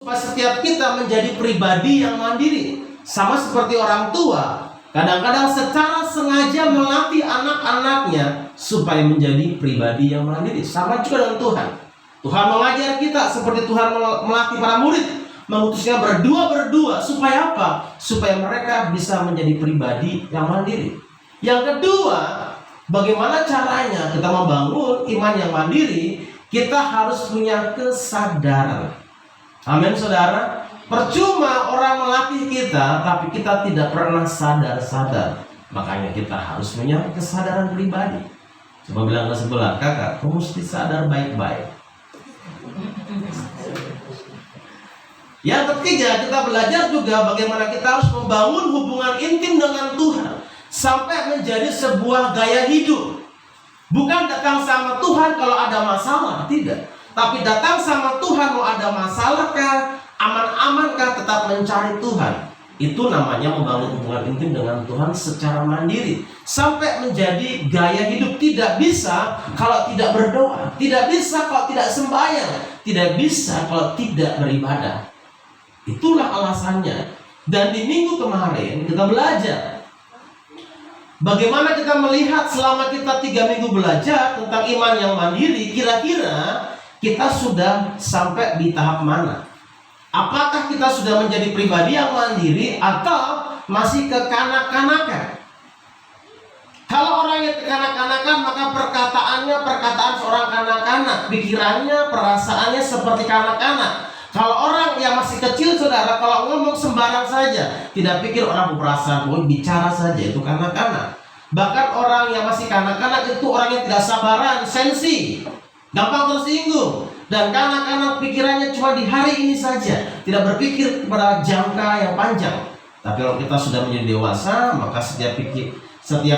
supaya setiap kita menjadi pribadi yang mandiri. Sama seperti orang tua, kadang-kadang secara sengaja melatih anak-anaknya supaya menjadi pribadi yang mandiri. Sama juga dengan Tuhan. Tuhan mengajar kita seperti Tuhan melatih para murid, mengutusnya berdua supaya apa? Supaya mereka bisa menjadi pribadi yang mandiri. Yang kedua, bagaimana caranya kita membangun iman yang mandiri? Kita harus punya kesadaran. Amin, saudara. Percuma orang melatih kita, tapi kita tidak pernah sadar. Makanya kita harus punya kesadaran pribadi. Coba bilang ke sebelah, kakak, kamu mesti sadar baik-baik. Yang ketiga, kita belajar juga bagaimana kita harus membangun hubungan intim dengan Tuhan sampai menjadi sebuah gaya hidup. Bukan datang sama Tuhan kalau ada masalah, tidak. Tapi datang sama Tuhan mau ada masalah kah, aman-aman kah, tetap mencari Tuhan. Itu namanya membangun hubungan intim dengan Tuhan secara mandiri sampai menjadi gaya hidup. Tidak bisa kalau tidak berdoa, tidak bisa kalau tidak sembahyang, tidak bisa kalau tidak beribadah. Itulah alasannya. Dan di minggu kemarin kita belajar bagaimana kita melihat selama kita 3 minggu belajar tentang iman yang mandiri, kira-kira kita sudah sampai di tahap mana? Apakah kita sudah menjadi pribadi yang mandiri atau masih kekanak-kanakan? Kalau orang yang kekanak-kanakan, maka perkataannya perkataan seorang kanak-kanak, pikirannya, perasaannya seperti kanak-kanak. Kalau orang yang masih kecil, saudara, kalau ngomong sembarang saja, tidak pikir orang berperasaan, bicara saja, itu kanak-kanak. Bahkan orang yang masih kanak-kanak itu orang yang tidak sabaran, sensi, gampang tersinggung. Dan kanak-kanak pikirannya cuma di hari ini saja, tidak berpikir kepada jangka yang panjang. Tapi kalau kita sudah menjadi dewasa, maka setiap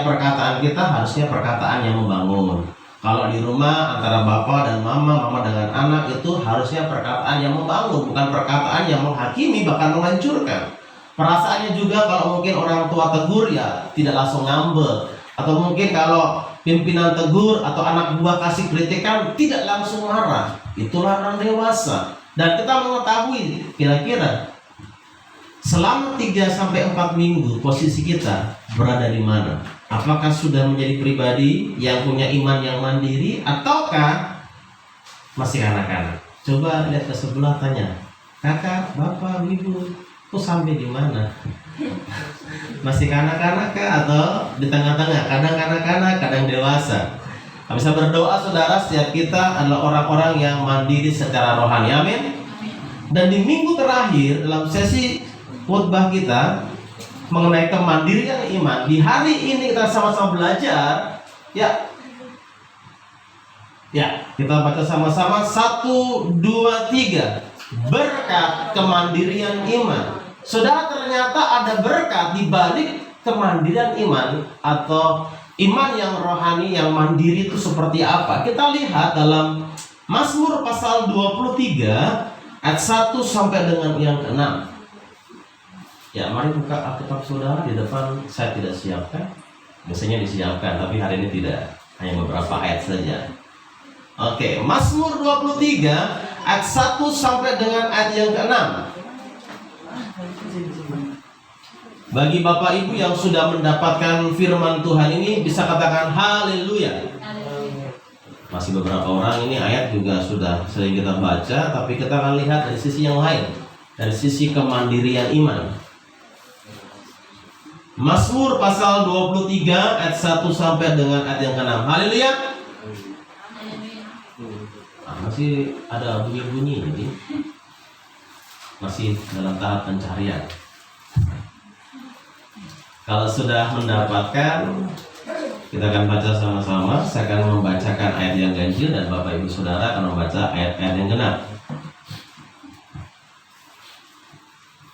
perkataan kita harusnya perkataan yang membangun. Kalau di rumah antara bapak dan mama dengan anak, itu harusnya perkataan yang membangun, bukan perkataan yang menghakimi bahkan menghancurkan. Perasaannya juga kalau mungkin orang tua tegur, ya tidak langsung ngambek. Atau mungkin kalau pimpinan tegur atau anak buah kasih kritikan, tidak langsung marah. Itulah orang dewasa. Dan kita mengetahui kira-kira selama 3-4 minggu posisi kita berada di mana. Apakah sudah menjadi pribadi yang punya iman yang mandiri, ataukah masih anak-anak? Coba lihat ke sebelah, tanya, kakak, bapak, ibu, kok sampai di mana? Masih kanak-kanak kah atau di tengah-tengah? Kadang kanak-kanak, kadang dewasa. Bisa berdoa, saudara, setiap kita adalah orang-orang yang mandiri secara rohani. Amin. Dan di minggu terakhir dalam sesi khotbah kita mengenai kemandirian iman, di hari ini kita sama-sama belajar. Ya, kita baca sama-sama 1, 2, 3. Berkat kemandirian iman. Saudara, ternyata ada berkat di balik kemandirian iman atau iman yang rohani, yang mandiri itu seperti apa? Kita lihat dalam Mazmur pasal 23 ayat 1 sampai dengan yang ke-6. Ya, mari buka Alkitab saudara di depan. Saya tidak siapkan, biasanya disiapkan, tapi hari ini tidak, hanya beberapa ayat saja. Oke, Mazmur 23 ayat 1 sampai dengan ayat yang ke-6. Bagi Bapak Ibu yang sudah mendapatkan firman Tuhan ini, bisa katakan haleluya. Masih beberapa orang ini ayat juga sudah sering kita baca, tapi kita akan lihat dari sisi yang lain, dari sisi kemandirian iman. Mazmur pasal 23 ayat 1 sampai dengan ayat yang ke-6. Haleluya. Masih ada bunyi-bunyi ini. Masih dalam tahap pencarian. Kalau sudah mendapatkan, kita akan baca sama-sama. Saya akan membacakan ayat yang ganjil dan Bapak Ibu Saudara akan membaca ayat-ayat yang genap.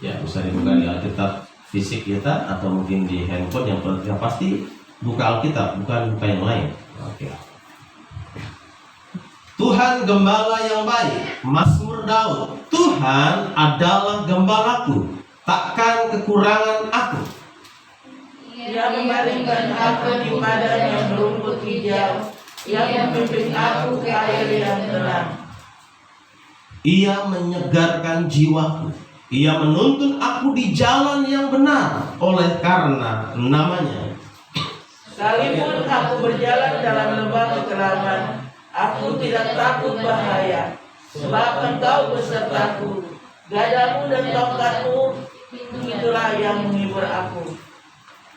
Ya, bisa dibuka di Alkitab fisik kita atau mungkin di handphone, yang pasti buka Alkitab, bukan buka yang lain. Oke. Tuhan gembala yang baik. Mazmur Daud. Tuhan adalah gembalaku, takkan kekurangan aku. Ia membaringkan aku di padang yang rumput hijau. Ia memimpin aku ke air yang tenang. Ia menyegarkan jiwaku. Ia menuntun aku di jalan yang benar oleh karena namanya. Sekalipun aku berjalan dalam lembah kekelaman, aku tidak takut bahaya, sebab Engkau besertaku. Gadamu dan tongkatmu, itulah yang menghibur aku.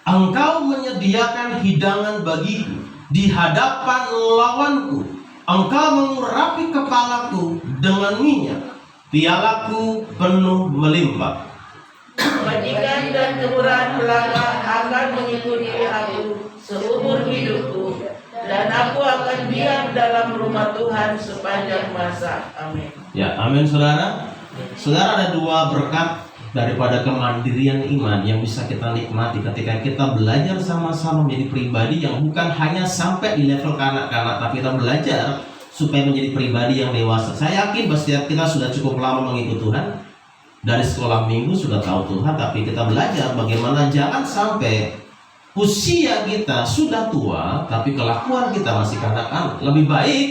Engkau menyediakan hidangan bagiku di hadapan lawanku. Engkau mengurapi kepalaku dengan minyak, pialaku penuh melimpah. Kebajikan dan kemurahan belaka akan mengikuti aku seumur hidupku, dan aku akan diam dalam rumah Tuhan sepanjang masa. Amin. Ya, amin saudara. Saudara, ada dua berkat daripada kemandirian iman yang bisa kita nikmati ketika kita belajar sama-sama menjadi pribadi yang bukan hanya sampai di level kanak-kanak, tapi kita belajar supaya menjadi pribadi yang dewasa. Saya yakin bahwa setiap kita sudah cukup lama mengikut Tuhan. Dari sekolah minggu sudah tahu Tuhan, tapi kita belajar bagaimana jangan sampai usia kita sudah tua tapi kelakuan kita masih kanak-kanak. Lebih baik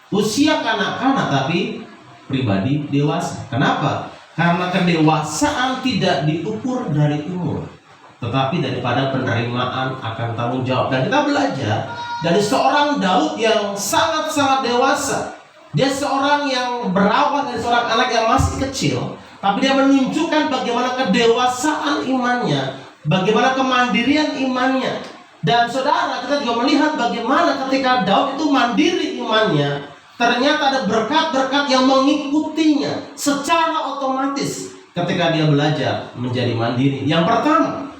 usia kanak-kanak tapi pribadi dewasa. Kenapa? Karena kedewasaan tidak diukur dari umur, tetapi daripada penerimaan akan tanggung jawab. Dan kita belajar dari seorang Daud yang sangat-sangat dewasa. Dia seorang yang berawal dari seorang anak yang masih kecil, tapi dia menunjukkan bagaimana kedewasaan imannya, bagaimana kemandirian imannya. Dan saudara, kita juga melihat bagaimana ketika Daud itu mandiri imannya, ternyata ada berkat-berkat yang mengikutinya secara otomatis ketika dia belajar menjadi mandiri. Yang pertama,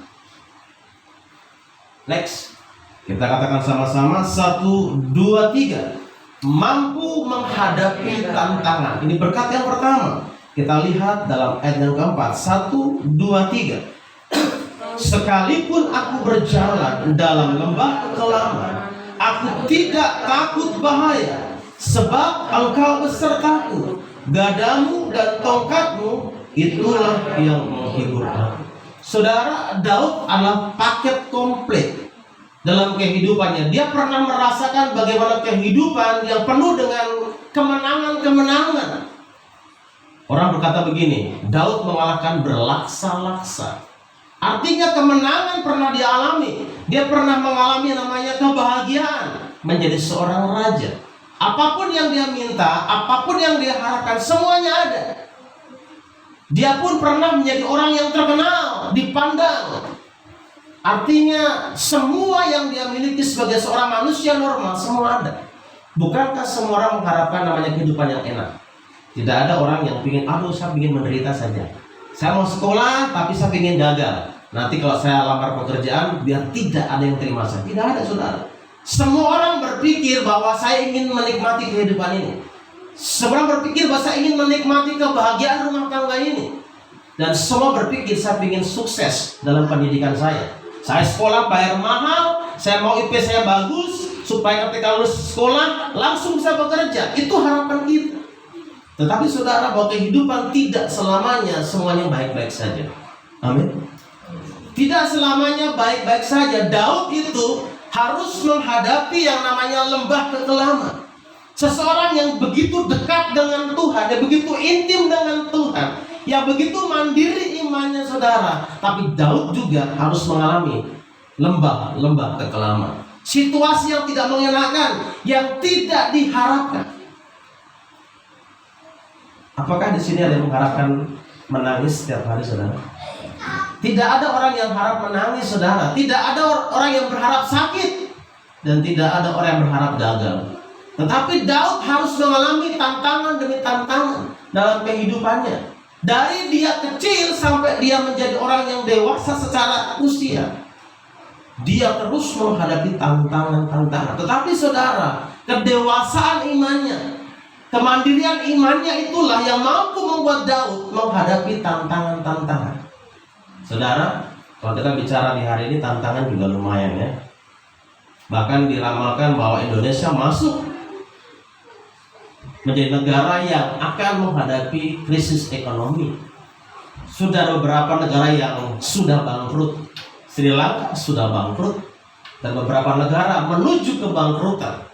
next, kita katakan sama-sama 1, 2, 3. Mampu menghadapi tantangan. Ini berkat yang pertama. Kita lihat dalam ayat yang keempat, 1, 2, 3. Sekalipun aku berjalan dalam lembah kekelaman, aku tidak takut bahaya, sebab Engkau besertaku. Gadamu dan tongkatmu, itulah yang menghibur aku. Saudara, Daud adalah paket komplit dalam kehidupannya. Dia pernah merasakan bagaimana kehidupan yang penuh dengan kemenangan-kemenangan. Orang berkata begini, Daud mengalahkan berlaksa-laksa. Artinya kemenangan pernah dialami. Dia pernah mengalami namanya kebahagiaan menjadi seorang raja. Apapun yang dia minta, apapun yang dia harapkan, semuanya ada. Dia pun pernah menjadi orang yang terkenal, dipandang. Artinya semua yang dia miliki sebagai seorang manusia normal, semua ada. Bukankah semua orang mengharapkan namanya kehidupan yang enak? Tidak ada orang yang ingin, aduh saya ingin menderita saja. Saya mau sekolah tapi saya ingin gagal. Nanti kalau saya lamar pekerjaan biar tidak ada yang terima saya. Tidak ada, saudara. Semua orang berpikir bahwa saya ingin menikmati kehidupan ini. Semua orang berpikir bahwa saya ingin menikmati kebahagiaan rumah tangga ini. Dan semua berpikir saya ingin sukses dalam pendidikan saya. Saya sekolah bayar mahal, saya mau IP saya bagus, supaya ketika lulus sekolah langsung bisa bekerja. Itu harapan kita. Tetapi saudara, bahwa kehidupan tidak selamanya semuanya baik-baik saja. Amin. Tidak selamanya baik-baik saja. Daud itu harus menghadapi yang namanya lembah kekelaman. Seseorang yang begitu dekat dengan Tuhan, yang begitu intim dengan Tuhan, yang begitu mandiri imannya, saudara. Tapi Daud juga harus mengalami lembah kekelaman. Situasi yang tidak mengenakan, yang tidak diharapkan. Apakah di sini ada yang mengharapkan menangis setiap hari, saudara? Tidak ada orang yang harap menangis, saudara. Tidak ada orang yang berharap sakit, dan tidak ada orang yang berharap gagal. Tetapi Daud harus mengalami tantangan demi tantangan dalam kehidupannya. Dari dia kecil sampai dia menjadi orang yang dewasa secara usia, dia terus menghadapi tantangan-tantangan. Tetapi saudara, kedewasaan imannya, kemandirian imannya itulah yang mampu membuat Daud menghadapi tantangan-tantangan. Saudara, kalau kita bicara di hari ini, tantangan juga lumayan ya. Bahkan diramalkan bahwa Indonesia masuk menjadi negara yang akan menghadapi krisis ekonomi. Sudah beberapa negara yang sudah bangkrut. Sri Lanka sudah bangkrut, dan beberapa negara menuju kebangkrutan.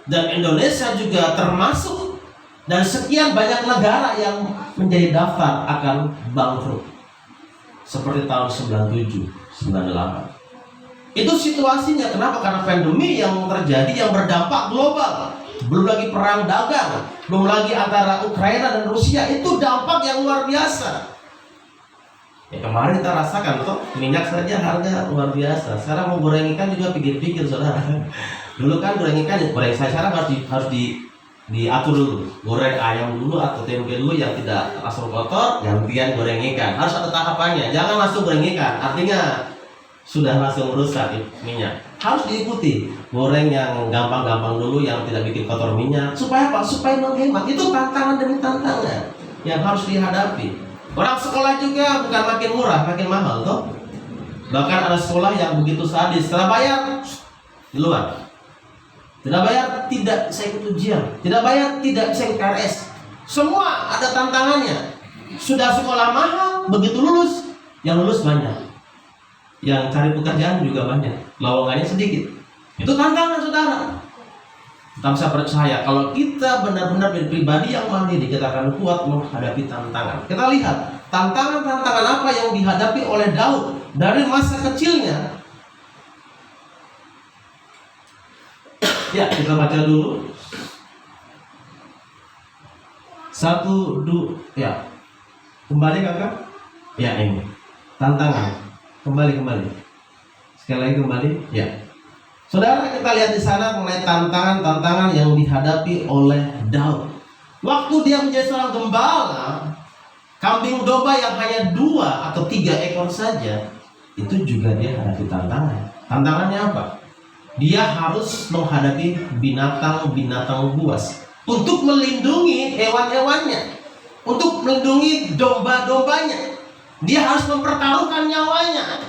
Dan Indonesia juga termasuk Dan sekian banyak negara yang menjadi daftar akan bangkrut. Seperti tahun 97, 98. Itu situasinya. Kenapa? Karena pandemi yang terjadi yang berdampak global. Belum lagi perang dagang, belum lagi antara Ukraina dan Rusia. Itu dampak yang luar biasa. Ya, kemarin kita rasakan tuh, minyak saja harga luar biasa. Sekarang mau goreng ikan juga pikir-pikir, saudara. Dulu kan goreng ikan, goreng saya sekarang harus diatur dulu. Goreng ayam dulu atau tempe dulu yang tidak langsung kotor, gantian goreng ikan. Harus ada tahapannya. Jangan langsung goreng ikan. Artinya sudah langsung rusak minyak. Harus diikuti. Goreng yang gampang-gampang dulu, yang tidak bikin kotor minyak. Supaya apa? Supaya menghemat. Itu tantangan demi tantangan yang harus dihadapi. Orang sekolah juga bukan makin murah, makin mahal toh. Bahkan ada sekolah yang begitu sadis. Setelah bayar di luar. Tidak bayar tidak bisa ikut ujian. Tidak bayar tidak bisa ikut KRS. Semua ada tantangannya. Sudah sekolah mahal, begitu lulus, yang lulus banyak. Yang cari pekerjaan juga banyak. Lowongannya sedikit. Itu tantangan, saudara. Kita bisa percaya kalau kita benar-benar menjadi pribadi yang mandiri, kita akan kuat menghadapi tantangan. Kita lihat tantangan-tantangan apa yang dihadapi oleh Daud dari masa kecilnya. Ya, kita baca dulu. 1, 2, ya. Kembali kakak. Ya, ini tantangan. Kembali. Sekali lagi kembali. Ya. Saudara, kita lihat di sana mengenai tantangan-tantangan yang dihadapi oleh Daud. Waktu dia menjadi seorang gembala, kambing domba yang hanya 2 atau 3 ekor saja, itu juga dia hadapi tantangan. Tantangannya apa? Dia harus menghadapi binatang-binatang buas untuk melindungi hewan-hewannya, untuk melindungi domba-dombanya. Dia harus mempertaruhkan nyawanya.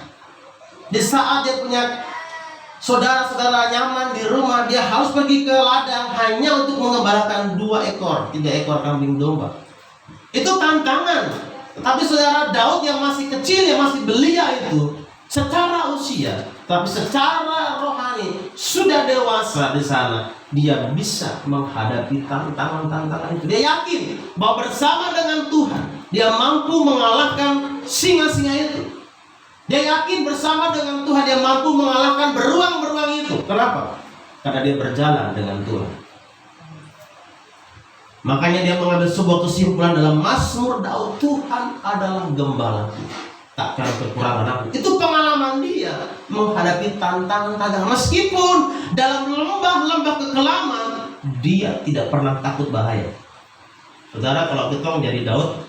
Di saat dia punya saudara-saudara nyaman di rumah, dia harus pergi ke ladang hanya untuk mengembalakan 2 ekor, 3 ekor kambing domba. Itu tantangan. Tapi saudara Daud yang masih kecil, yang masih belia itu, secara usia, tapi secara rohani sudah dewasa di sana, dia bisa menghadapi tantangan-tantangan itu. Dia yakin bahwa bersama dengan Tuhan, dia mampu mengalahkan singa-singa itu. Dia yakin bersama dengan Tuhan, dia mampu mengalahkan beruang-beruang itu. Kenapa? Karena dia berjalan dengan Tuhan. Makanya dia mengambil sebuah kesimpulan dalam Mazmur Daud, Tuhan adalah gembalaku, takkan kekurangan aku. Itu pengalaman dia menghadapi tantangan-tantangan. Meskipun dalam lembah-lembah kekelaman, dia tidak pernah takut bahaya. Saudara, kalau kita menjadi Daud,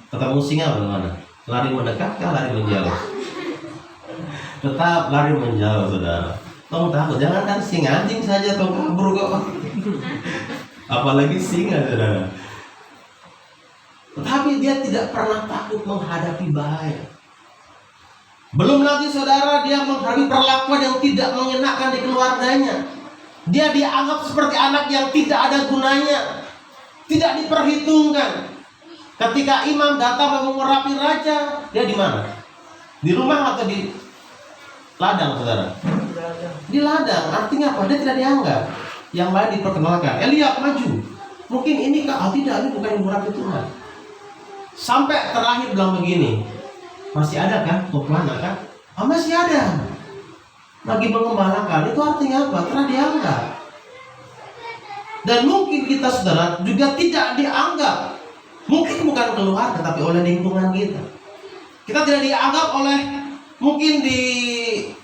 ketemu singa bagaimana? Lari mendekat kah lari menjauh? Tetap lari menjauh, saudara. Tolong takut, jangan kan singa, anjing saja tolong kabur kok. Apalagi singa, saudara. Tetapi dia tidak pernah takut menghadapi bahaya. Belum lagi saudara, dia menghadapi perlakuan yang tidak mengenakan di keluarganya. Dia dianggap seperti anak yang tidak ada gunanya, tidak diperhitungkan. Ketika imam datang mau merapi raja, dia di mana? Di rumah atau di ladang, saudara? Di ladang. Artinya apa? Dia tidak dianggap. Yang lain diperkenalkan. Eliab maju. Mungkin ini kak? Oh tidak, ini bukan yang merapi Tuhan. Sampai terakhir bilang begini, masih ada kan Toplana kan? Oh, masih ada. Lagi mengembalakan. Itu artinya apa? Karena dianggap. Dan mungkin kita saudara juga tidak dianggap. Mungkin bukan keluarga, tapi oleh lingkungan kita. Kita tidak dianggap oleh, mungkin di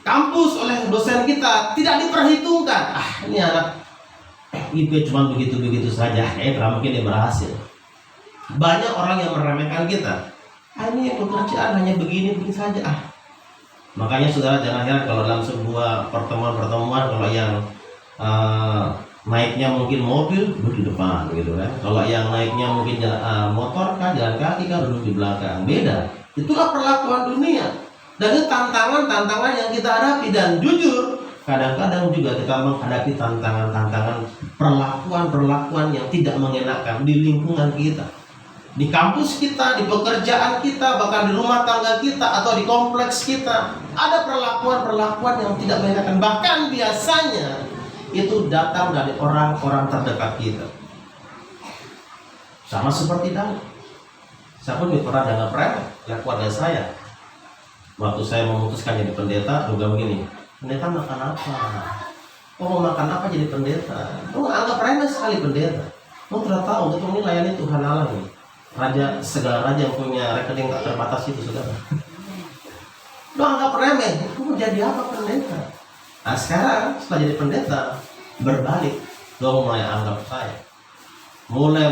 kampus oleh dosen kita, tidak diperhitungkan. Ah, ini anak IP cuma begitu-begitu saja. Mungkin dia berhasil. Banyak orang yang meremehkan kita. Ini pekerjaan hanya begini saja. Makanya saudara jangan heran kalau dalam sebuah pertemuan kalau yang naiknya mungkin mobil duduk di depan gitu kan. Kalau yang naiknya mungkin motor kan, jalan kaki kan duduk di belakang. Beda. Itulah perlakuan dunia. Dan itu tantangan-tantangan yang kita hadapi. Dan jujur, kadang-kadang juga kita menghadapi tantangan-tantangan perlakuan-perlakuan yang tidak mengenakan di lingkungan kita. Di kampus kita, di pekerjaan kita, bahkan di rumah tangga kita atau di kompleks kita, ada perlakuan-perlakuan yang tidak mengenakan. Bahkan biasanya itu datang dari orang-orang terdekat kita. Sama seperti Daud. Saya pun pernah dengar lihat keluarga saya. Waktu saya memutuskan jadi pendeta, juga begini, pendeta makan apa? Oh, mau makan apa jadi pendeta? Oh, anggap remeh sekali pendeta. Oh, tidak tahu, untuk ini layani Tuhan Allah nih. Raja, segala raja yang punya rekening tak terbatas itu, saudara. Lo anggap remeh, itu mau jadi apa pendeta? Nah sekarang setelah jadi pendeta, berbalik. Lo mulai anggap saya, mulai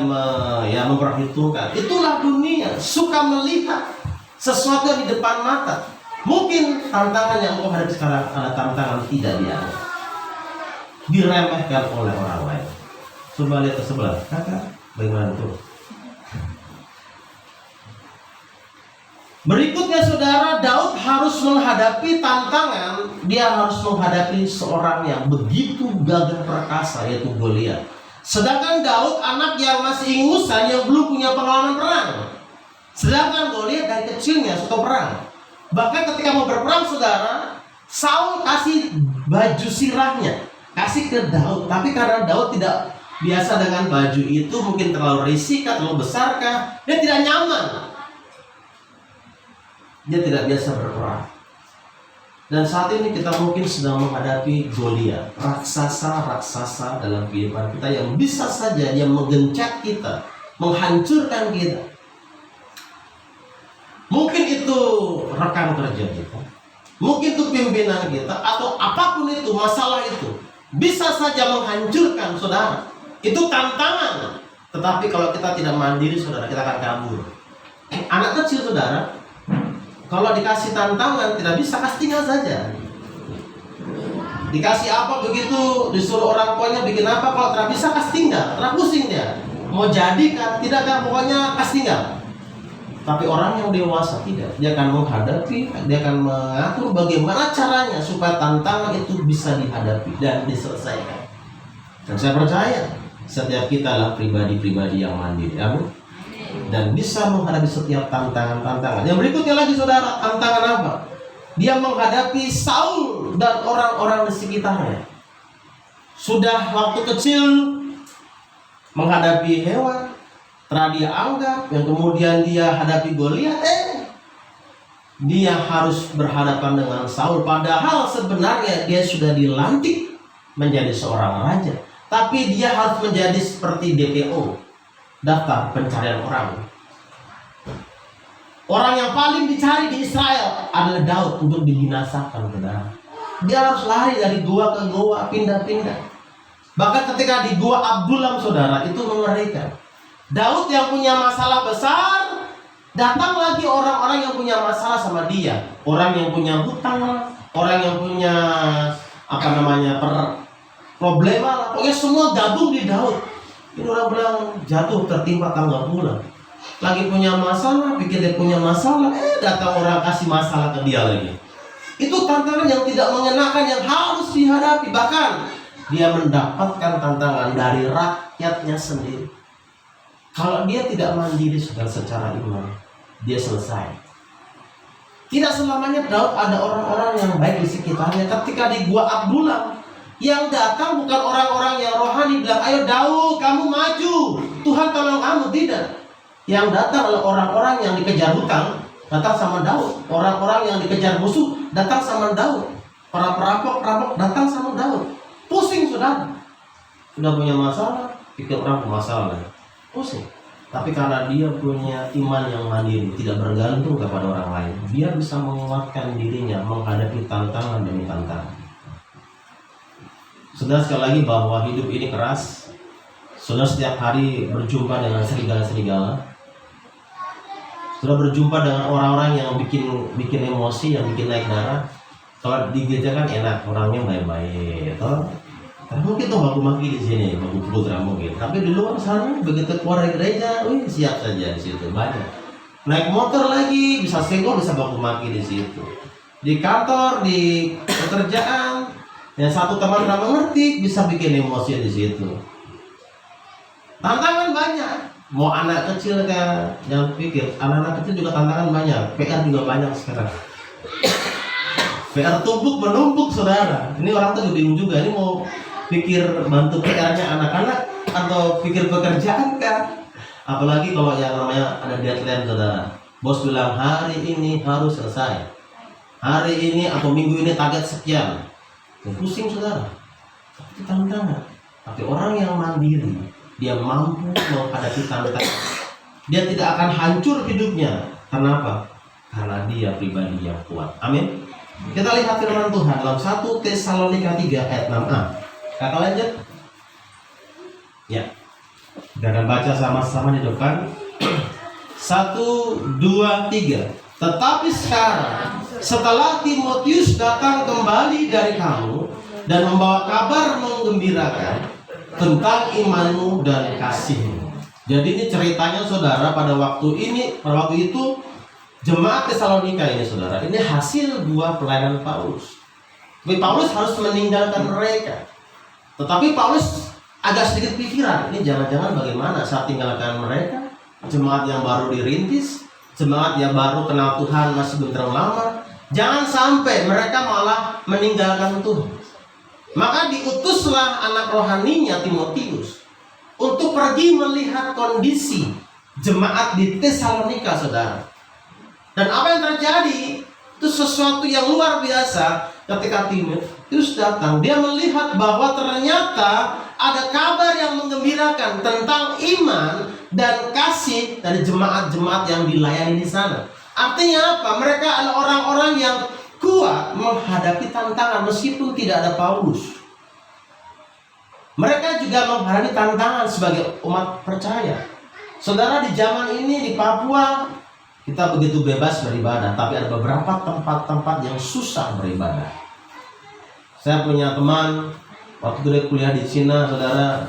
memperhitungkan. Itulah dunia, suka melihat sesuatu yang di depan mata. Mungkin tantangan yang kau hadapi sekarang ada tantangan tidak dianggap, diremehkan oleh orang lain. Coba lihat ke sebelah, kakak, bagaimana tuh? Berikutnya saudara, Daud harus menghadapi tantangan. Dia harus menghadapi seorang yang begitu gagah perkasa, yaitu Goliat. Sedangkan Daud anak yang masih ingusan, yang belum punya pengalaman perang. Sedangkan Goliat dari kecilnya suka perang. Bahkan ketika mau berperang saudara, Saul kasih baju sirahnya, kasih ke Daud. Tapi karena Daud tidak biasa dengan baju itu, mungkin terlalu risik, terlalu besarkah, dia tidak nyaman. Dia tidak biasa berperang. Dan saat ini kita mungkin sedang menghadapi Goliat, raksasa-raksasa dalam kehidupan kita yang bisa saja dia menggencet kita, menghancurkan kita. Mungkin itu rekan kerja kita, mungkin itu pimpinan kita, atau apapun itu, masalah itu bisa saja menghancurkan saudara. Itu tantangan. Tetapi kalau kita tidak mandiri saudara, kita akan kabur. Anak kecil saudara, kalau dikasih tantangan tidak bisa, kasih tinggal saja. Dikasih apa begitu, disuruh orang tuanya bikin apa, kalau tidak bisa kasih tinggal, tidak pusing dia. Mau jadi kan, tidak kan, pokoknya kasih tinggal. Tapi orang yang dewasa tidak, dia akan menghadapi, dia akan mengatur bagaimana caranya supaya tantangan itu bisa dihadapi dan diselesaikan. Dan saya percaya setiap kita adalah pribadi-pribadi yang mandiri, amin, dan bisa menghadapi setiap tantangan-tantangan. Yang berikutnya lagi saudara, tantangan apa? Dia menghadapi Saul dan orang-orang di sekitarnya. Sudah waktu kecil menghadapi hewan, telah dia anggap, yang kemudian dia hadapi Goliat, dia harus berhadapan dengan Saul. Padahal sebenarnya dia sudah dilantik menjadi seorang raja, tapi dia harus menjadi seperti DPO, daftar pencarian orang. Orang yang paling dicari di Israel adalah Daud untuk dibinasakan, saudara. Dia harus lari dari gua ke gua, pindah-pindah. Bahkan ketika di gua Adullam, saudara, itu mengerikan. Daud yang punya masalah besar, datang lagi orang-orang yang punya masalah sama dia. Orang yang punya hutang, orang yang punya problema lah. Pokoknya semua gabung di Daud. Ini orang bilang jatuh tertimpa tangga pula. Lagi punya masalah, pikir dia punya masalah, datang orang kasih masalah ke dia lagi. Itu tantangan yang tidak mengenakan, yang harus dihadapi. Bahkan dia mendapatkan tantangan dari rakyatnya sendiri. Kalau dia tidak mandiri secara iman, dia selesai. Tidak selamanya Daud ada orang-orang yang baik di sekitarnya. Ketika di gua Adullam, yang datang bukan orang-orang yang rohani bilang, ayo Daud, kamu maju, Tuhan tolong kamu. Tidak. Yang datang adalah orang-orang yang dikejar hutang, datang sama Daud. Orang-orang yang dikejar musuh, datang sama Daud. Para perampok datang sama Daud. Pusing saudara. Sudah punya masalah, pikir orang bermasalah, pusing. Tapi karena dia punya iman yang mandiri, tidak bergantung kepada orang lain, dia bisa menguatkan dirinya menghadapi tantangan demi tantangan. Saudara, sekali lagi bahwa hidup ini keras. Saudara setiap hari berjumpa dengan serigala-serigala. Saudara berjumpa dengan orang-orang yang bikin emosi, yang bikin naik darah. Kalau di gereja kan enak, orangnya baik-baik, toh. Mungkin tuh baku maki di sini, baku putra mungkin. Tapi di luar sana begitu keluar dari gereja, siap saja di situ banyak. Naik motor lagi, bisa senggol, bisa baku maki di situ. Di kantor, di pekerjaan, yang satu teman tidak mengerti, bisa bikin emosi di situ. Tantangan banyak. Mau anak kecil kan, jangan pikir anak-anak kecil juga tantangan banyak. PR juga banyak sekarang. PR tumpuk menumpuk saudara. Ini orang tuh bingung juga. Ini mau pikir bantu PR-nya anak-anak atau pikir pekerjaan kan? Apalagi kalau yang namanya ada deadline, saudara. Bos bilang hari ini harus selesai, hari ini atau minggu ini target sekian. Ya, pusing, saudara. Itu tantangan. Tapi orang yang mandiri, dia mampu menghadapi tantangan. Dia tidak akan hancur hidupnya. Kenapa? Karena dia pribadi yang kuat. Amin. Kita lihat firman Tuhan dalam 1 Tesalonika 3 ayat 6a. Kakak lanjut. Ya. Kita akan baca sama-sama di depan. 1, 2, 3. Tetapi sekarang, setelah Timotius datang kembali dari kamu dan membawa kabar menggembirakan tentang imanmu dan kasihmu. Jadi ini ceritanya, saudara, pada waktu itu jemaat Tesalonika ini, saudara, ini hasil buah pelayanan Paulus. Tapi Paulus harus meninggalkan mereka. Tetapi Paulus agak sedikit pikiran, ini jangan-jangan bagaimana saat tinggalkan mereka, jemaat yang baru dirintis, jemaat yang baru kenal Tuhan masih belum terlalu lama, jangan sampai mereka malah meninggalkan Tuhan. Maka diutuslah anak rohaninya Timotius untuk pergi melihat kondisi jemaat di Tesalonika, saudara. Dan apa yang terjadi itu sesuatu yang luar biasa. Ketika Timotius datang, dia melihat bahwa ternyata ada kabar yang menggembirakan tentang iman dan kasih dari jemaat-jemaat yang dilayani di sana. Artinya apa? Mereka adalah orang-orang yang kuat menghadapi tantangan meskipun tidak ada Paulus. Mereka juga menghadapi tantangan sebagai umat percaya. Saudara, di zaman ini di Papua kita begitu bebas beribadah, tapi ada beberapa tempat-tempat yang susah beribadah. Saya punya teman waktu dia kuliah di Cina, saudara,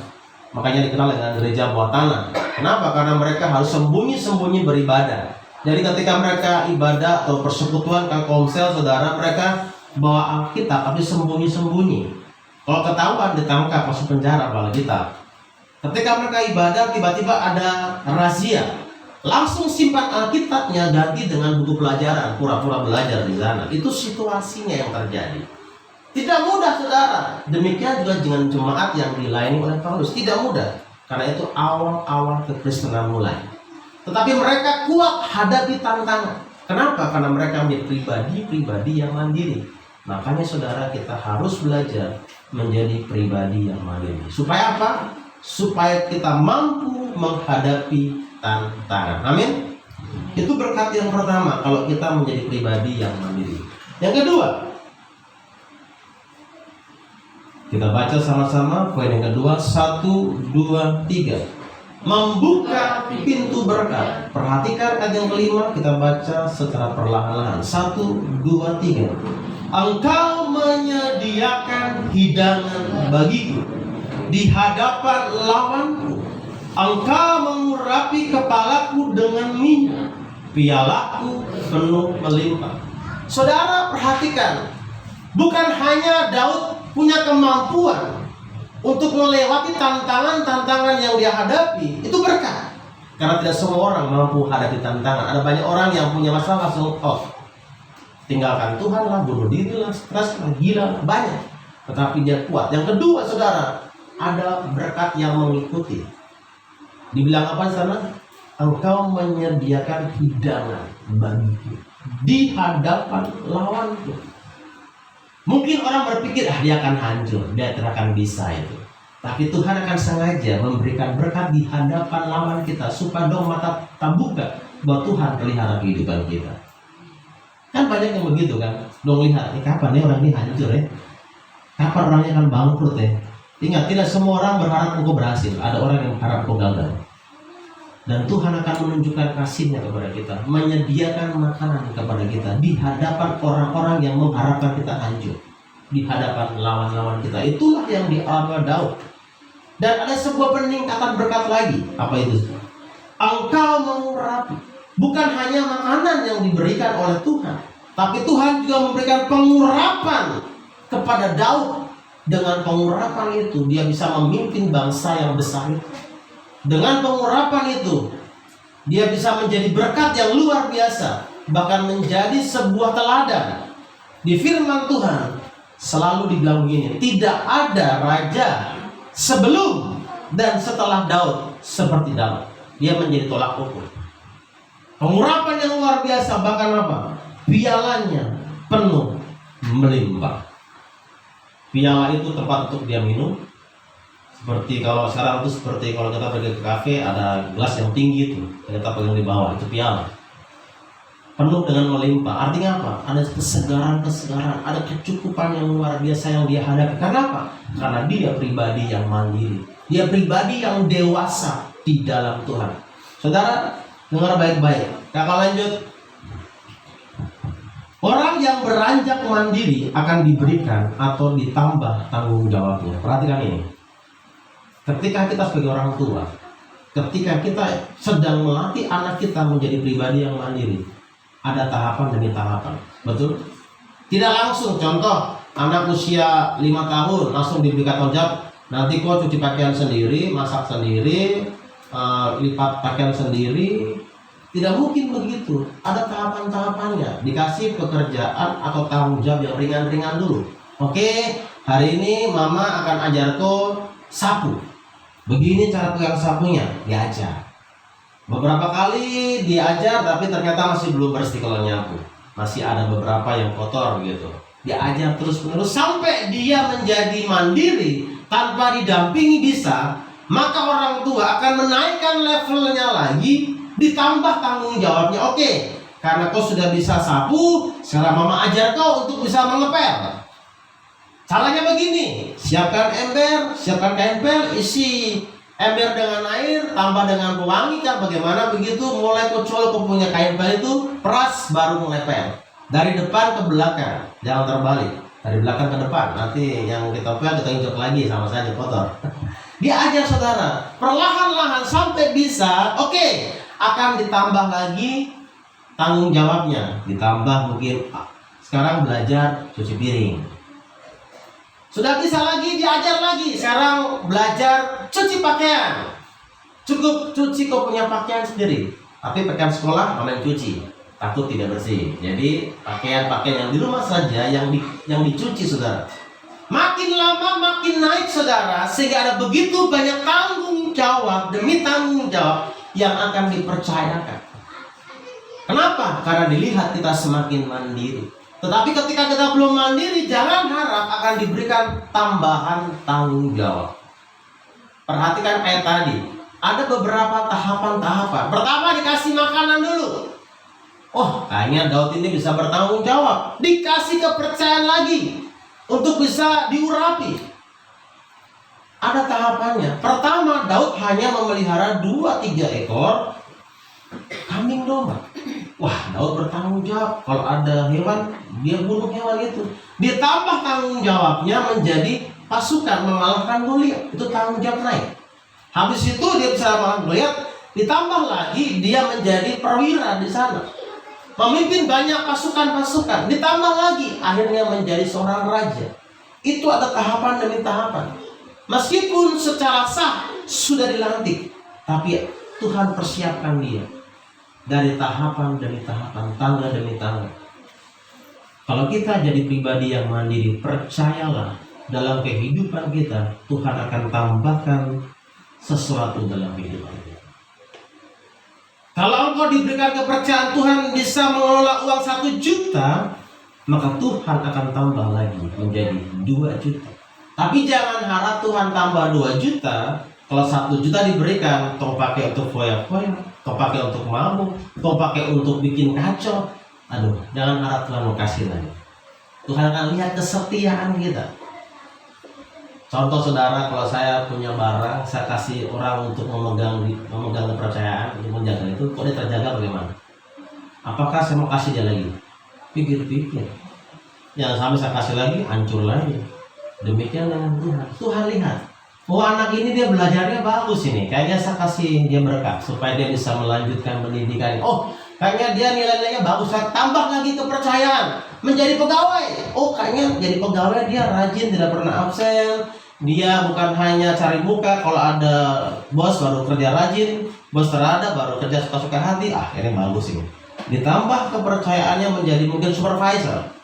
makanya dikenal dengan gereja bawah tanah. Kenapa? Karena mereka harus sembunyi-sembunyi beribadah. Jadi ketika mereka ibadah atau persekutuan ke komsel, saudara, mereka bawa Alkitab tapi sembunyi-sembunyi. Kalau ketahuan ditangkap masuk penjara bawa Alkitab. Ketika mereka ibadah tiba-tiba ada razia, langsung simpan Alkitabnya ganti dengan buku pelajaran, pura-pura belajar di sana. Itu situasinya yang terjadi. Tidak mudah, saudara. Demikian juga dengan jemaat yang dilayani oleh Paulus. Tidak mudah. Karena itu awal-awal kekristenan mulai. Tetapi mereka kuat hadapi tantangan. Kenapa? Karena mereka menjadi pribadi-pribadi yang mandiri. Makanya, saudara, kita harus belajar menjadi pribadi yang mandiri. Supaya apa? Supaya kita mampu menghadapi tantangan. Amin. Itu berkat yang pertama kalau kita menjadi pribadi yang mandiri. Yang kedua, kita baca sama-sama poin yang kedua. 1, 2, 3. Membuka pintu berkat. Perhatikan ayat yang kelima, kita baca secara perlahan-lahan. 1, 2, 3. Engkau menyediakan hidangan bagiku di hadapan lawanku. Engkau mengurapi kepalaku dengan minyak, pialaku penuh melimpah. Saudara, perhatikan, bukan hanya Daud punya kemampuan untuk melewati tantangan-tantangan yang dia hadapi, itu berkat. Karena tidak semua orang mampu hadapi tantangan. Ada banyak orang yang punya masalah langsung tinggalkan Tuhan lah, bunuh diri lah, stres lah, gila lah, banyak. Tetapi dia kuat. Yang kedua, saudara, ada berkat yang mengikuti. Dibilang apa di sana? Engkau menyediakan hidangan bagiku di hadapan lawanku. Mungkin orang berpikir, dia akan hancur, dia tidak akan bisa itu. Tapi Tuhan akan sengaja memberikan berkat di hadapan lawan kita supaya dong mata terbuka bahwa Tuhan pelihara kehidupan kita. Kan banyak yang begitu kan, dong lihat, kapan nih orang ini hancur ya? Kapan orangnya akan bangkrut ya? Ingat, tidak semua orang berharap engkau berhasil. Ada orang yang berharap engkau gagal. Dan Tuhan akan menunjukkan kasih-Nya kepada kita, menyediakan makanan kepada kita di hadapan orang-orang yang mengharapkan kita hancur, di hadapan lawan-lawan kita. Itulah yang dialami Daud. Dan ada sebuah peningkatan berkat lagi. Apa itu? Engkau mengurapi. Bukan hanya makanan yang diberikan oleh Tuhan, tapi Tuhan juga memberikan pengurapan kepada Daud. Dengan pengurapan itu dia bisa memimpin bangsa yang besar itu. Dengan pengurapan itu dia bisa menjadi berkat yang luar biasa, bahkan menjadi sebuah teladan. Di firman Tuhan selalu dibilang begini, tidak ada raja sebelum dan setelah Daud seperti Daud. dia menjadi tolak ukur. Pengurapan yang luar biasa, bahkan apa? Pialanya penuh melimpah. Piala itu tempat untuk dia minum. Seperti kalau sekarang itu seperti kalau kita pergi ke kafe ada gelas yang tinggi itu, kita pegang di bawah, itu piala. Penuh dengan melimpah. Artinya apa? Ada kesegaran, ada kecukupan yang luar biasa yang dia hadapi. Karena apa? Karena dia pribadi yang mandiri. Dia pribadi yang dewasa di dalam Tuhan. Saudara, dengar baik-baik. Kakak lanjut. Orang yang beranjak mandiri akan diberikan atau ditambah tanggung jawabnya. Perhatikan ini. Ketika kita sebagai orang tua, ketika kita sedang melatih anak kita menjadi pribadi yang mandiri, ada tahapan demi tahapan. Betul? Tidak langsung. Contoh, anak usia 5 tahun langsung diberikan tanggung jawab. Nanti kok cuci pakaian sendiri, masak sendiri, lipat pakaian sendiri. Tidak mungkin begitu. Ada tahapan-tahapannya. Dikasih pekerjaan atau tanggung jawab yang ringan-ringan dulu. Oke, hari ini mama akan ajar kau sapu. Begini cara pegang sapunya, diajar. Beberapa kali diajar, tapi ternyata masih belum bersih kalau nyapu. Masih ada beberapa yang kotor gitu. Diajar terus-menerus sampai dia menjadi mandiri tanpa didampingi bisa. Maka orang tua akan menaikkan levelnya lagi, ditambah tanggung jawabnya. Oke, karena kau sudah bisa sapu, sekarang mama ajar kau untuk bisa mengepel. Caranya begini, siapkan ember, siapkan kain pel, isi ember dengan air, tambah dengan pewangi kan, bagaimana begitu, mulai kecol kau punya kain pel itu, peras baru mengepel. Dari depan ke belakang, jangan terbalik. Dari belakang ke depan, nanti yang kita pel kita injak lagi, sama saja kotor. Dia ajar saudara, perlahan-lahan sampai bisa, oke, akan ditambah lagi tanggung jawabnya. Ditambah mungkin, sekarang belajar cuci piring. Sudah bisa lagi, diajar lagi. Sekarang belajar cuci pakaian. Cukup cuci kau punya pakaian sendiri. Tapi pakaian sekolah mama yang cuci. Takut tidak bersih. Jadi pakaian-pakaian yang di rumah saja yang dicuci saudara. Makin lama makin naik saudara. Sehingga ada begitu banyak tanggung jawab demi tanggung jawab yang akan dipercayakan. Kenapa? Karena dilihat kita semakin mandiri. Tetapi ketika kita belum mandiri, jangan harap akan diberikan tambahan tanggung jawab. Perhatikan kayak tadi, ada beberapa tahapan-tahapan. Pertama dikasih makanan dulu. Oh, kayaknya Daud ini bisa bertanggung jawab. Dikasih kepercayaan lagi untuk bisa diurapi. Ada tahapannya. Pertama, Daud hanya memelihara 2-3 ekor kambing domba. Wah, Daud bertanggung jawab. Kalau ada hewan, dia bunuh hewan itu. Ditambah tanggung jawabnya menjadi pasukan mengalahkan Goliat. Itu tanggung jawab naik. Habis itu dia bisa mengalahkan Goliat. Ditambah lagi dia menjadi perwira di sana. Memimpin banyak pasukan-pasukan. Ditambah lagi akhirnya menjadi seorang raja. Itu ada tahapan demi tahapan. Meskipun secara sah sudah dilantik, tapi Tuhan persiapkan dia. Dari tahapan demi tahapan, tangga demi tangga. Kalau kita jadi pribadi yang mandiri, percayalah dalam kehidupan kita, Tuhan akan tambahkan sesuatu dalam kehidupan kita. Kalau engkau diberikan kepercayaan Tuhan bisa mengelola uang 1 juta, maka Tuhan akan tambah lagi menjadi 2 juta. Tapi jangan harap Tuhan tambah 2 juta, kalau 1 juta diberikan, kau pakai untuk foya-foya, kau pakai untuk mabuk, kau pakai untuk bikin kacau. Aduh, jangan harap Tuhan mau kasih lagi. Tuhan akan lihat kesetiaan kita. Contoh saudara, kalau saya punya barang, saya kasih orang untuk memegang kepercayaan, untuk menjaga itu, kok dia terjaga bagaimana? Apakah saya mau kasih dia lagi? Pikir-pikir. Jangan sampai saya kasih lagi, hancur lagi. Demikian dengan Tuhan. Tuhan lihat. Oh, anak ini dia belajarnya bagus ini. Kayaknya saya kasih dia berkat supaya dia bisa melanjutkan pendidikan. Oh, kayaknya dia nilai-nilainya bagus. Saya tambah lagi kepercayaan. Menjadi pegawai. Oh, kayaknya jadi pegawai dia rajin, tidak pernah absen. Dia bukan hanya cari muka. Kalau ada bos baru kerja rajin. Bos terada baru kerja suka-suka hati. Ah, ini bagus ini. Ditambah kepercayaannya menjadi mungkin supervisor.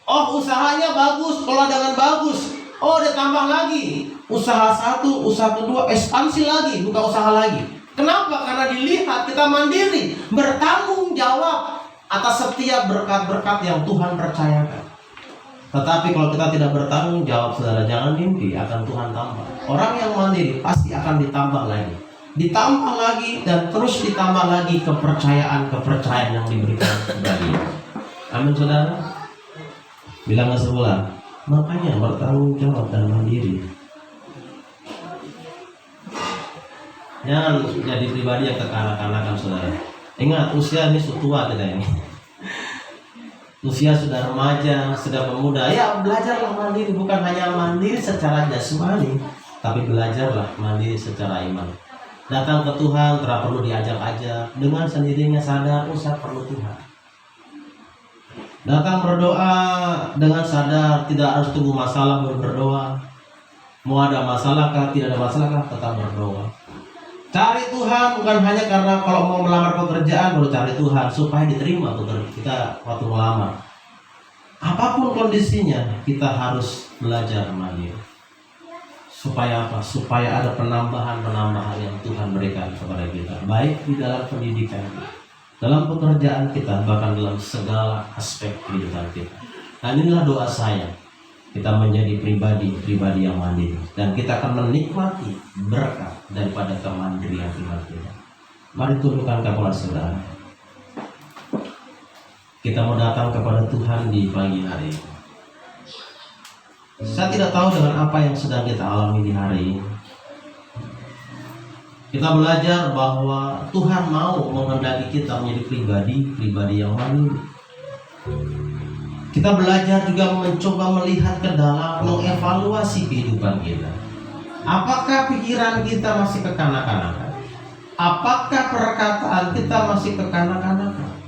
Oh, usahanya bagus. Kalau dengan bagus. Oh, dia tambah lagi. Usaha 1, usaha kedua, ekspansi lagi, buka usaha lagi. Kenapa? Kenapa? Karena dilihat kita mandiri, bertanggung jawab atas setiap berkat-berkat yang Tuhan percayakan. Tetapi kalau kita tidak bertanggung jawab, saudara, jangan mimpi akan Tuhan tambah. Orang yang mandiri pasti akan ditambah lagi, dan terus ditambah lagi kepercayaan yang diberikan kepadanya. Amin, saudara. Bilang ke sebelah, makanya bertanggung jawab dan mandiri. Jangan jadi pribadi yang kekanak-kanakan, saudara. Ingat, usia ini sudah tua kita ini. Usia sudah remaja, sudah pemuda. Ya, belajarlah mandiri. Bukan hanya mandiri secara jasmani, tapi belajarlah mandiri secara iman. Datang ke Tuhan, tidak perlu diajak-ajak. Dengan sendirinya sadar, saya perlu Tuhan. Datang berdoa dengan sadar, tidak harus tunggu masalah baru berdoa. Mau ada masalah kah, tidak ada masalah kah, tetap berdoa. Cari Tuhan bukan hanya karena kalau mau melamar pekerjaan baru cari Tuhan supaya diterima pekerjaan kita waktu melamar. Apapun kondisinya kita harus belajar mandiri. Supaya apa? Supaya ada penambahan yang Tuhan berikan kepada kita, baik di dalam pendidikan kita, dalam pekerjaan kita, bahkan dalam segala aspek kehidupan kita. Nah, inilah doa saya. Kita menjadi pribadi yang mandiri, dan kita akan menikmati berkat daripada kemandirian iman kita. Mari tundukkan kepala saudara. Kita mau datang kepada Tuhan di pagi hari ini. Saya tidak tahu dengan apa yang sedang kita alami di hari ini. Kita belajar bahwa Tuhan mau menghendaki kita menjadi pribadi yang mandiri. Kita belajar juga mencoba melihat ke dalam, mengevaluasi kehidupan kita. Apakah pikiran kita masih kekanak-kanakan? Apakah perkataan kita masih kekanak-kanakan?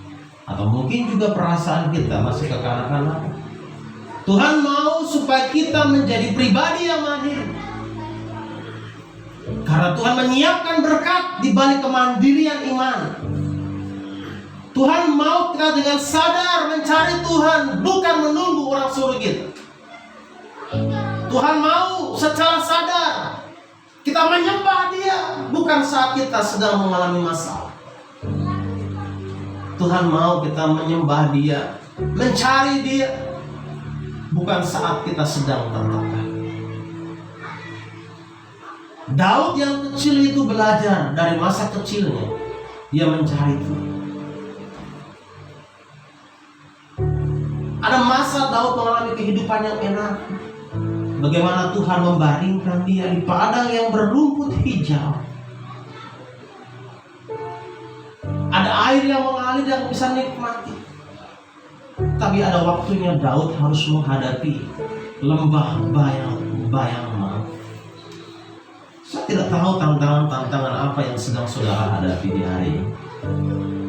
Atau mungkin juga perasaan kita masih kekanak-kanakan? Tuhan mau supaya kita menjadi pribadi yang mandiri. Karena Tuhan menyiapkan berkat di balik kemandirian iman. Tuhan mau kita dengan sadar mencari Tuhan, bukan menunggu orang suruh kita. Tuhan mau secara sadar kita menyembah Dia, bukan saat kita sedang mengalami masalah. Tuhan mau kita menyembah Dia, mencari Dia, bukan saat kita sedang tertekan. Daud yang kecil itu belajar dari masa kecilnya, dia mencari Tuhan. Ada masa Daud mengalami kehidupan yang enak. Bagaimana Tuhan membaringkan dia di padang yang berrumput hijau. Ada air yang mengalir yang bisa nikmati. Tapi ada waktunya Daud harus menghadapi lembah bayang maut. Saya tidak tahu tantangan apa yang sedang saudara hadapi di hari ini.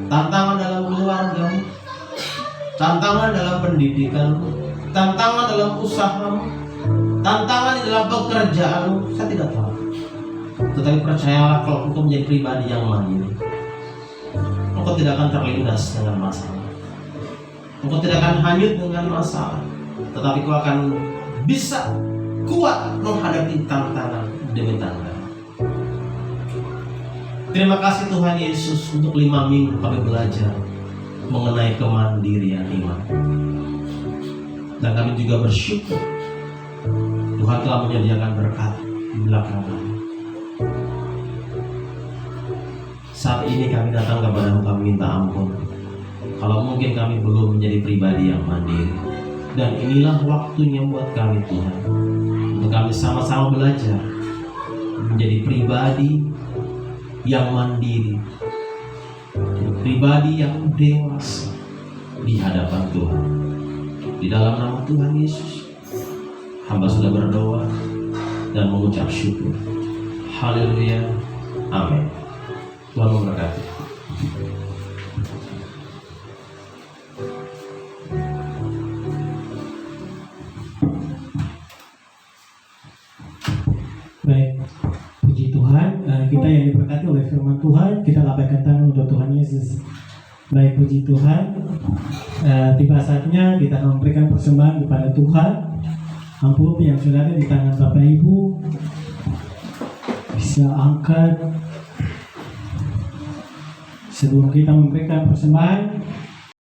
Tantangan dalam keluarga, tantangan dalam pendidikan, tantangan dalam usaha, tantangan di dalam pekerjaan, saya tidak tahu. Tetapi percayalah, kalau engkau menjadi pribadi yang mandiri, engkau tidak akan terlindas dengan masalah. Engkau tidak akan hanyut dengan masalah, tetapi engkau akan bisa kuat menghadapi tantangan demi tantangan. Terima kasih Tuhan Yesus, untuk 5 minggu kami belajar mengenai kemandirian iman. Dan kami juga bersyukur Tuhan telah menyediakan berkat di belakang kami. Saat ini kami datang kepada-Mu, kami minta ampun kalau mungkin kami belum menjadi pribadi yang mandiri. Dan inilah waktunya buat kami Tuhan, untuk kami sama-sama belajar menjadi pribadi yang mandiri, pribadi yang dewasa di hadapan Tuhan. Di dalam nama Tuhan Yesus, hamba sudah berdoa dan mengucap syukur. Haleluya. Amin. Tuhan memberkati. Baik, puji Tuhan. Kita yang diberkati oleh firman Tuhan, kita lambaikan tangan untuk Tuhan Yesus. Baik, puji Tuhan. Tiba saatnya kita memberikan persembahan kepada Tuhan. Amplop yang sudah ada di tangan Bapak Ibu bisa angkat. Sebelum kita memberikan persembahan,